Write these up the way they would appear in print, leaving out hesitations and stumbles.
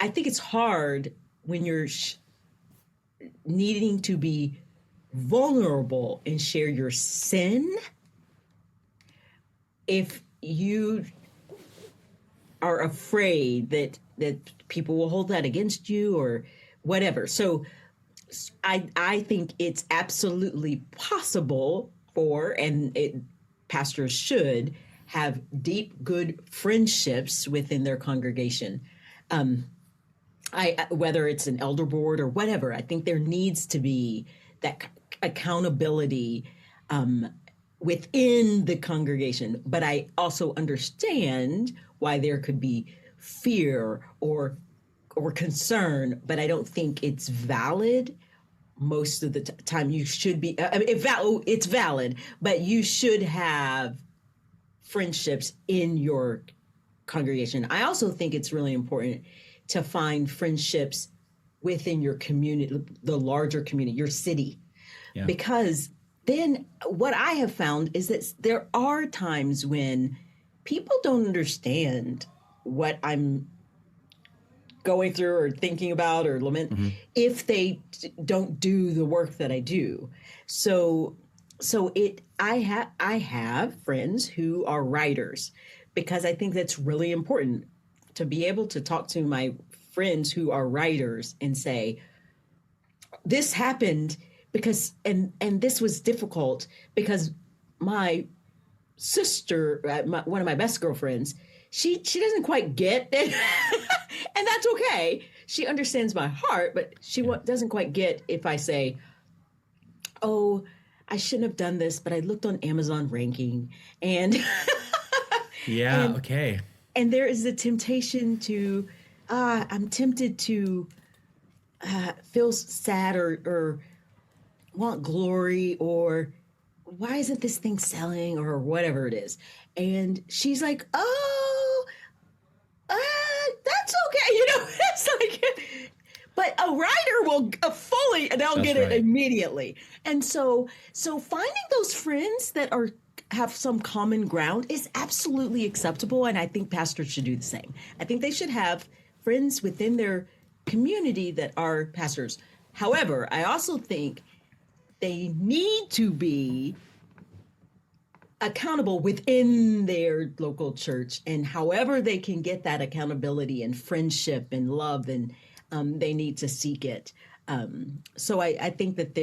I think it's hard when you're needing to be vulnerable and share your sin. If you are afraid that people will hold that against you or whatever. So I think it's absolutely possible pastors should have deep, good friendships within their congregation. Whether it's an elder board or whatever, I think there needs to be that accountability within the congregation. But I also understand why there could be fear or concern, but I don't think it's valid. Most of the time you should be, it's valid, but you should have friendships in your congregation. I also think it's really important to find friendships within your community, the larger community, your city, because then what I have found is that there are times when people don't understand what I'm going through or thinking about or lament if they don't do the work that I do. So I have friends who are writers, because I think that's really important to be able to talk to my friends who are writers and say, this happened because, and this was difficult because my sister, one of my best girlfriends, she doesn't quite get it. And that's okay. She understands my heart, but she doesn't quite get if I say, oh, I shouldn't have done this, but I looked on Amazon ranking and okay. And there is the temptation to, I'm tempted to feel sad or want glory, or why isn't this thing selling, or whatever it is. And she's like, oh, that's okay. It's like, but a writer will they'll get it immediately. And so finding those friends that have some common ground is absolutely acceptable. And I think pastors should do the same. I think they should have friends within their community that are pastors. However, I also think they need to be accountable within their local church, and however they can get that accountability and friendship and love, and they need to seek it. So I think that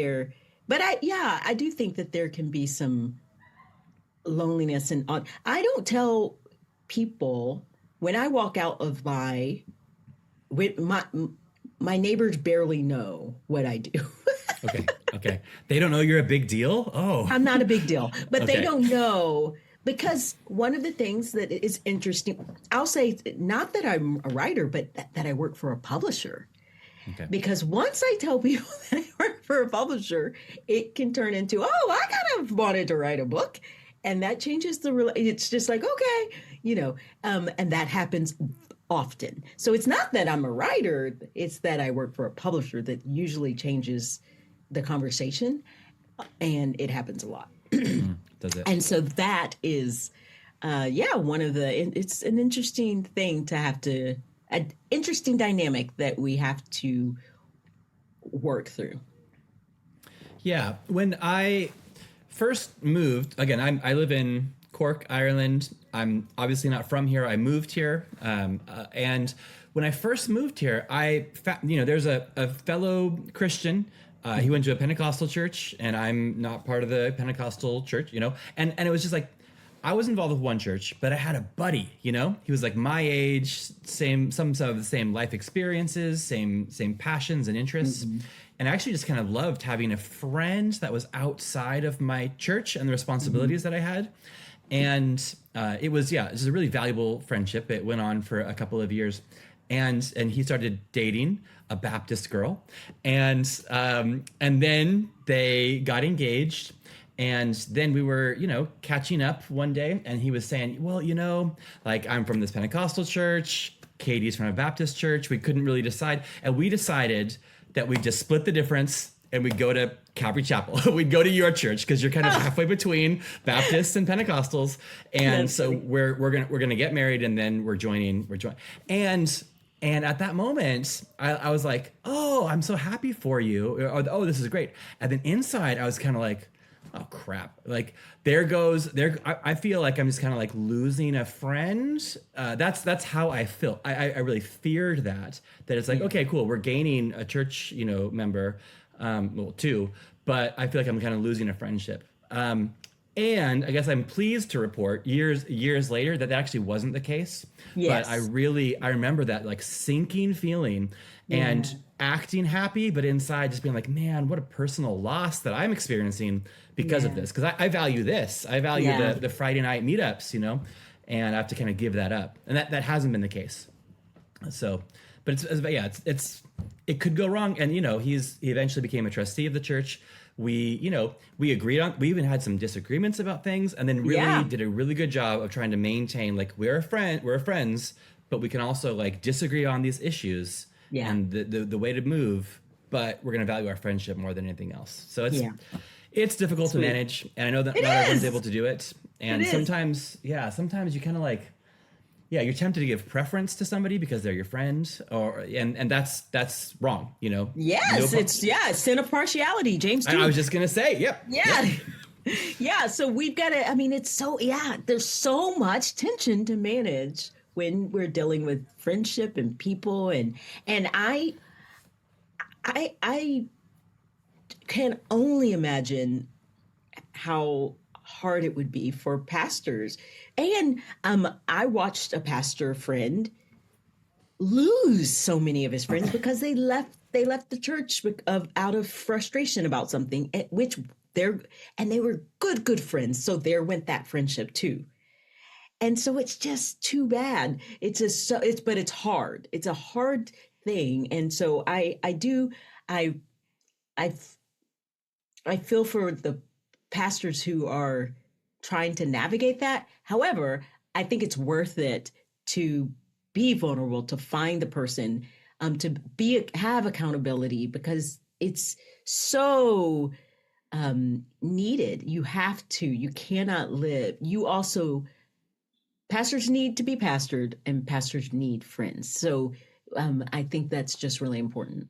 I do think that there can be some loneliness, and I don't tell people when I walk out of my neighbors barely know what I do. Okay. They don't know you're a big deal? Oh. I'm not a big deal, but they don't know, because one of the things that is interesting, I'll say not that I'm a writer, but that I work for a publisher. Okay. Because once I tell people that I work for a publisher, it can turn into, oh, I kind of wanted to write a book. And that changes it's just like, okay, and that happens often. So it's not that I'm a writer, it's that I work for a publisher that usually changes the conversation, and it happens a lot. Does it? And so that is, it's an interesting thing to have an interesting dynamic that we have to work through. Yeah. When I first moved, again, I live in Cork, Ireland. I'm obviously not from here. I moved here. And when I first moved here, there's a fellow Christian. He went to a Pentecostal church, and I'm not part of the Pentecostal church, and it was just like, I was involved with one church, but I had a buddy, he was like my age, some of the same life experiences, same passions and interests. Mm-hmm. And I actually just kind of loved having a friend that was outside of my church and the responsibilities that I had. And it was a really valuable friendship. It went on for a couple of years, and he started dating a Baptist girl, and then they got engaged, and then we were catching up one day, and he was saying, well, like, I'm from this Pentecostal church, Katie's from a Baptist church. We couldn't really decide, and we decided that we'd just split the difference and we'd go to Calvary Chapel. We'd go to your church because you're kind of halfway between Baptists and Pentecostals. And so we're gonna get married, and then we're joining. And And at that moment, I was like, oh, I'm so happy for you. Or, oh, this is great. And then inside, I was kind of like, oh, crap. Like, I feel like I'm just kind of like losing a friend. That's how I feel. I really feared that it's like, okay, cool. We're gaining a church, member, well, two, but I feel like I'm kind of losing a friendship. And I guess I'm pleased to report years later that actually wasn't the case. Yes. But I remember that like sinking feeling and acting happy, but inside just being like, man, what a personal loss that I'm experiencing because of this. Because I value this. I value the Friday night meetups, and I have to kind of give that up. And that hasn't been the case. So, but it could go wrong. And, he eventually became a trustee of the church. We agreed on, we even had some disagreements about things, and then really did a really good job of trying to maintain, like, we're friends, but we can also like disagree on these issues and the way to move, but we're going to value our friendship more than anything else. So it's difficult to manage, and I know that not everyone's able to do it. And sometimes you kind of like, you're tempted to give preference to somebody because they're your friend, and that's wrong, Yes, it's sin of partiality, James. I was just gonna say, yep. Yeah. So we've got to. I mean, there's so much tension to manage when we're dealing with friendship and people, and I can only imagine how hard it would be for pastors. And I watched a pastor friend lose so many of his friends because they left the church out of frustration about something, which they were good friends. So there went that friendship too. And so it's just too bad. But it's hard. It's a hard thing. And so I feel for the pastors who are trying to navigate that. However, I think it's worth it to be vulnerable, to find the person, to have accountability, because it's so needed. You cannot live. Pastors need to be pastored, and pastors need friends. So I think that's just really important.